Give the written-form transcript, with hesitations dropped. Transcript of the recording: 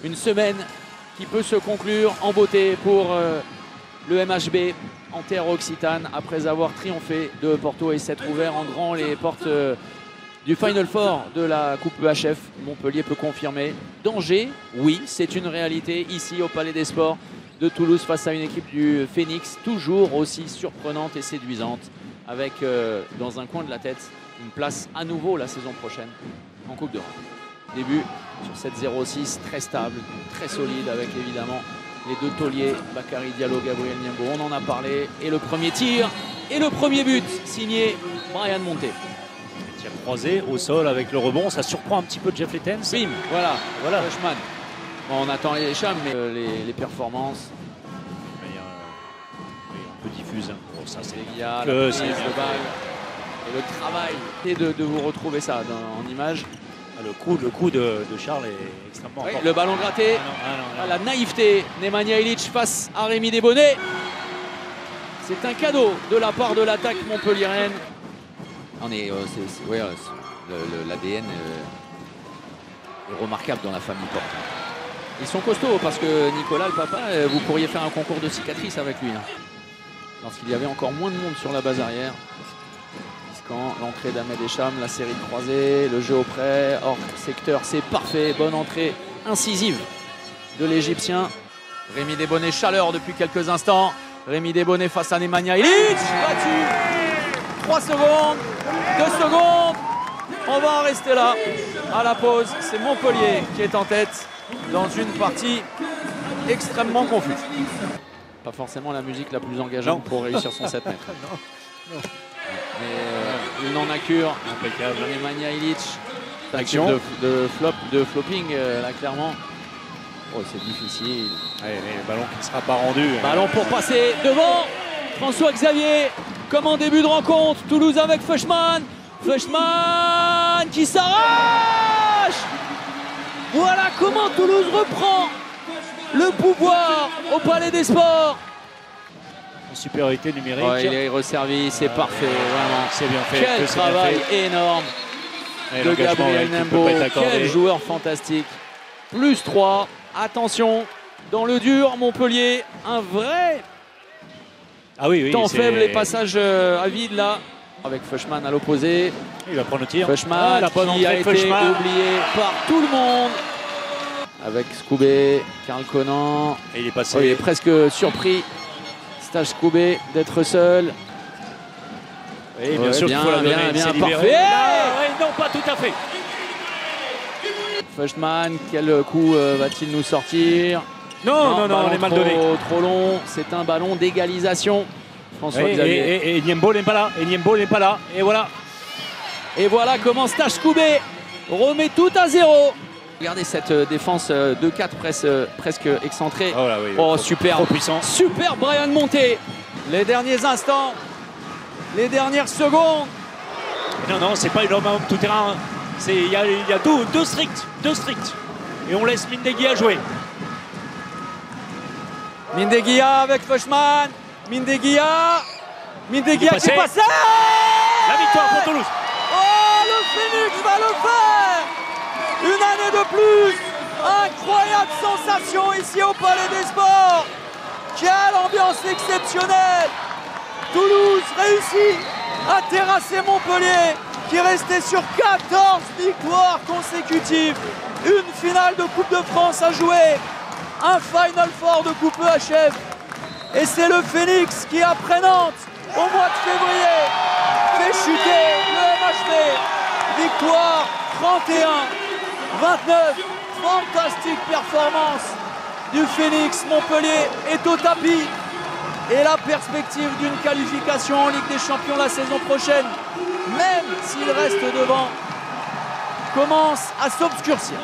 Une semaine qui peut se conclure en beauté pour le MHB en terre occitane après avoir triomphé de Porto et s'être ouvert en grand les portes du Final Four de la Coupe EHF. Montpellier peut confirmer. Danger, oui, c'est une réalité ici au Palais des Sports de Toulouse face à une équipe du Phoenix toujours aussi surprenante et séduisante avec dans un coin de la tête une place à nouveau la saison prochaine en Coupe d'Europe. Début sur cette 0-6 très stable, très solide avec évidemment les deux tauliers, Bakary Diallo, Gabriel Niembo, on en a parlé. Et le premier tir et le premier but signé Bryan Monté. Tir croisé au sol avec le rebond, ça surprend un petit peu Jeff Lettens. Bim, voilà. Feuchmann. Bon, on attend les chams, mais les performances. Un peu diffuse. Bon, ça c'est la prise de balle et le travail. Et de vous retrouver ça en image. Le coup de Charles est extrêmement important. Le ballon gratté, la naïveté Nemanja Ilić face à Rémi Desbonnets. C'est un cadeau de la part de l'attaque montpelliéraine. L'ADN est remarquable dans la famille Porte. Ils sont costauds parce que Nicolas, le papa, vous pourriez faire un concours de cicatrices avec lui. Lorsqu'il y avait encore moins de monde sur la base arrière. L'entrée d'Ahmed Echam, la série de croisés, le jeu au près, hors secteur, c'est parfait. Bonne entrée incisive de l'Égyptien. Rémi Desbonnets, chaleur depuis quelques instants. Rémi Desbonnets face à Nemanja Ilić, battu. 3 secondes, 2 secondes. On va en rester là. À la pause, c'est Montpellier qui est en tête dans une partie extrêmement confuse. Pas forcément la musique la plus engageante pour réussir son 7 mètres. Non. Mais il n'en a cure. Impeccable. Nemanja Ilić. Action de flopping là clairement. Oh, c'est difficile. Le ballon qui ne sera pas rendu. Ballon pour passer devant. François Xavier, comme en début de rencontre. Toulouse avec Feuchmann. Feuchmann qui s'arrache. Voilà comment Toulouse reprend le pouvoir au Palais des Sports. Supériorité numérique. Il est resservi, c'est parfait, vraiment. C'est bien fait. Quel travail énorme de Gabriel Niembo. Quel joueur fantastique. Plus 3. Attention, dans le dur, Montpellier, un vrai temps faible, les passages à vide là. Avec Feuchmann à l'opposé. Il va prendre le tir. Feuchmann qui a été oublié par tout le monde. Avec Scoubé, Karl Conan. Et il est passé. Il est presque surpris. Stache Koubé d'être seul. Oui, bien sûr qu'il faut la donner. Bien, parfait. Non, pas tout à fait. Feuchmann, quel coup va-t-il nous sortir? Non, on est mal donné. Trop long. C'est un ballon d'égalisation. François Xavier. Et Niembo n'est pas là. Et voilà. Et voilà comment Stache Koubé remet tout à 0. Regardez cette défense 2-4 presque excentrée. Oh, super. Trop puissant. Super Bryan Monté. Les derniers instants. Les dernières secondes. Non, c'est pas une homme tout terrain. Il y a deux stricts. Et on laisse Mindeguia jouer. Mindeguia avec Feuchmann. Mindeguia qui passe. La victoire pour Toulouse. Oh, le Phoenix va le faire. Une année de plus. Incroyable sensation ici au Palais des Sports. Quelle ambiance exceptionnelle. Toulouse réussit à terrasser Montpellier qui restait sur 14 victoires consécutives. Une finale de Coupe de France à jouer. Un Final Four de Coupe EHF. Et c'est le Phoenix qui, après Nantes, au mois de février, fait chuter le MHB. Victoire 31-29. Fantastique performance du Phoenix. Montpellier est au tapis. Et la perspective d'une qualification en Ligue des Champions la saison prochaine, même s'il reste devant, commence à s'obscurcir.